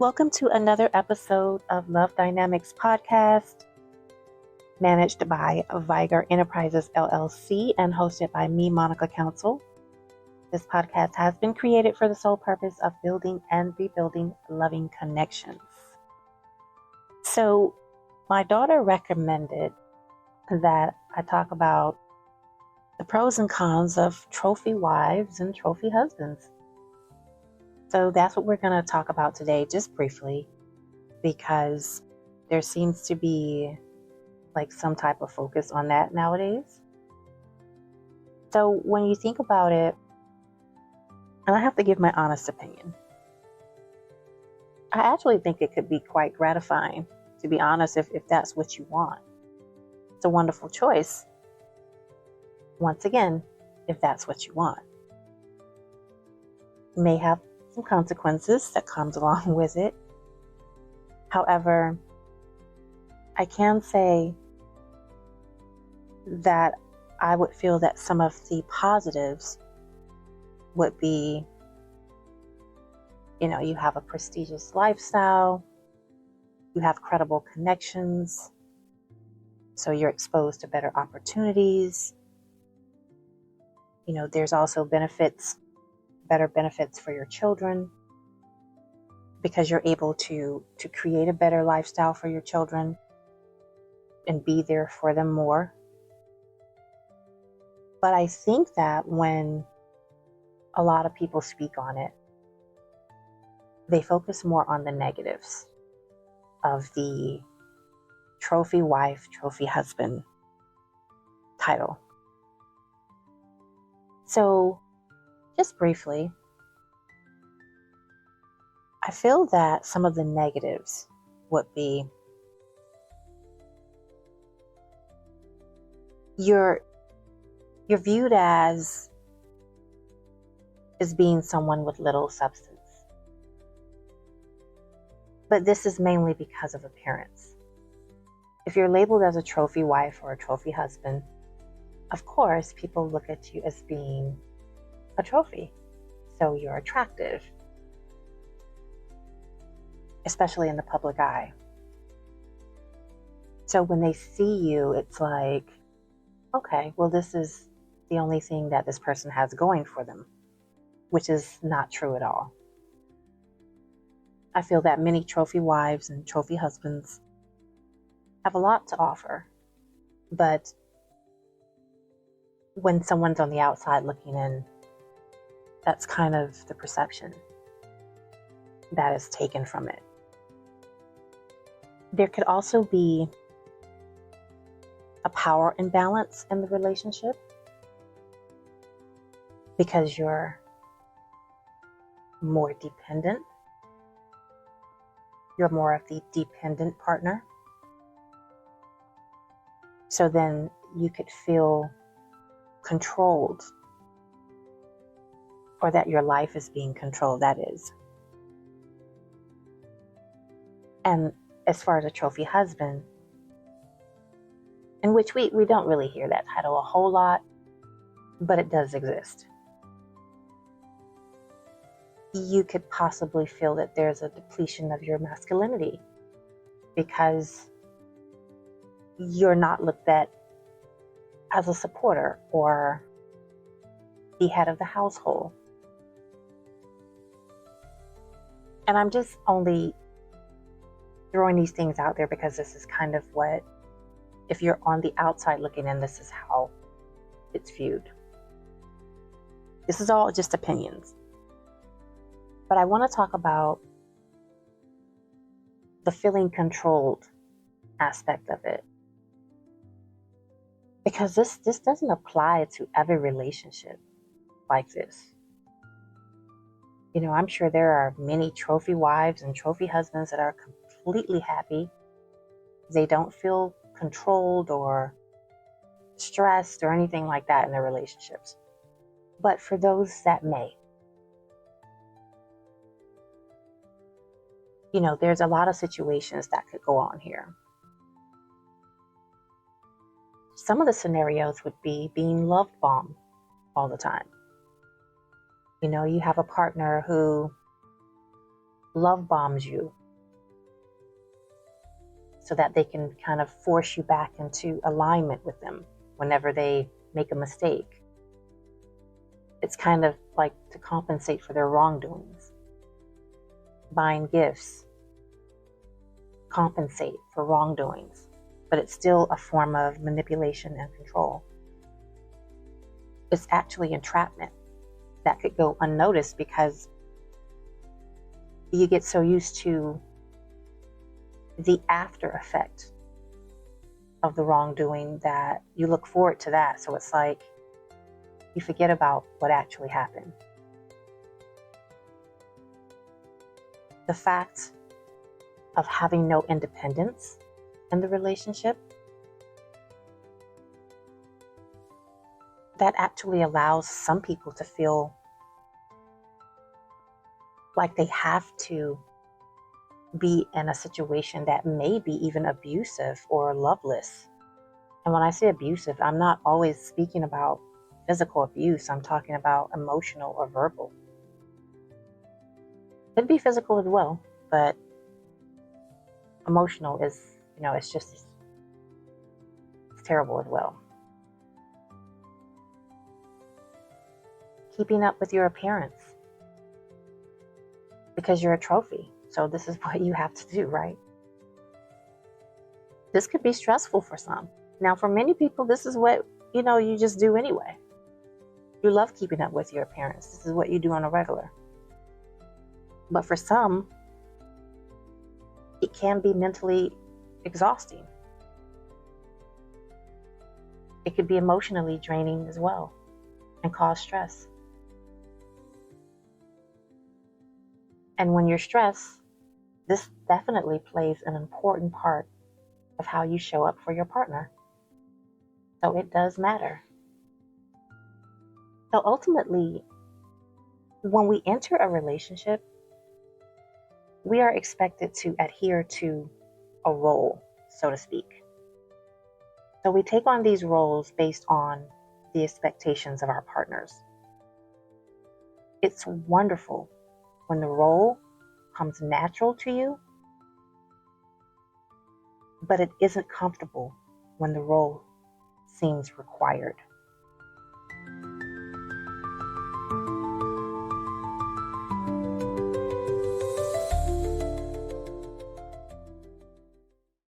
Welcome to another episode of Love Dynamics Podcast, managed by Viger Enterprises LLC and hosted by me, Monica Council. This podcast has been created for the sole purpose of building and rebuilding loving connections. So, my daughter recommended that I talk about the pros and cons of trophy wives and trophy husbands. So that's what we're going to talk about today, just briefly, because there seems to be like some type of focus on that nowadays. So when you think about it, and I have to give my honest opinion, I actually think it could be quite gratifying, to be honest, if that's what you want. It's a wonderful choice. Once again, if that's what you want. You may have some consequences that comes along with it. However, I can say that I would feel that some of the positives would be, you have a prestigious lifestyle, you have credible connections, so you're exposed to better opportunities. There's also better benefits for your children, because you're able to create a better lifestyle for your children and be there for them more. But I think that when a lot of people speak on it, they focus more on the negatives of the trophy wife, trophy husband title. So, just briefly, I feel that some of the negatives would be you're viewed as being someone with little substance. But this is mainly because of appearance. If you're labeled as a trophy wife or a trophy husband, of course, people look at you as being a trophy. So you're attractive, especially in the public eye. So when they see you, it's like, okay, well, this is the only thing that this person has going for them, which is not true at all. I feel that many trophy wives and trophy husbands have a lot to offer, but when someone's on the outside looking in, that's kind of the perception that is taken from it. There could also be a power imbalance in the relationship, because you're more dependent. You're more of the dependent partner. So then you could feel controlled, or that your life is being controlled, that is. And as far as a trophy husband, in which we don't really hear that title a whole lot, but it does exist. You could possibly feel that there's a depletion of your masculinity, because you're not looked at as a supporter or the head of the household. And I'm just only throwing these things out there because this is kind of what, if you're on the outside looking in, this is how it's viewed. This is all just opinions. But I want to talk about the feeling controlled aspect of it, because this doesn't apply to every relationship like this. I'm sure there are many trophy wives and trophy husbands that are completely happy. They don't feel controlled or stressed or anything like that in their relationships. But for those that may, there's a lot of situations that could go on here. Some of the scenarios would be being love bombed all the time. You have a partner who love bombs you so that they can kind of force you back into alignment with them whenever they make a mistake. It's kind of like to compensate for their wrongdoings. Buying gifts compensate for wrongdoings, but it's still a form of manipulation and control. It's actually entrapment that could go unnoticed because you get so used to the after effect of the wrongdoing that you look forward to that. So it's like you forget about what actually happened. The fact of having no independence in the relationship, that actually allows some people to feel like they have to be in a situation that may be even abusive or loveless. And when I say abusive, I'm not always speaking about physical abuse. I'm talking about emotional or verbal. Could be physical as well, but emotional is, it's terrible as well. Keeping up with your appearance because you're a trophy. So this is what you have to do, right? This could be stressful for some. Now, for many people, this is what, you just do anyway. You love keeping up with your appearance. This is what you do on a regular. But for some, it can be mentally exhausting. It could be emotionally draining as well and cause stress. And when you're stressed, this definitely plays an important part of how you show up for your partner. So it does matter. So ultimately, when we enter a relationship, we are expected to adhere to a role, so to speak. So we take on these roles based on the expectations of our partners. It's wonderful when the role comes natural to you, but it isn't comfortable when the role seems required.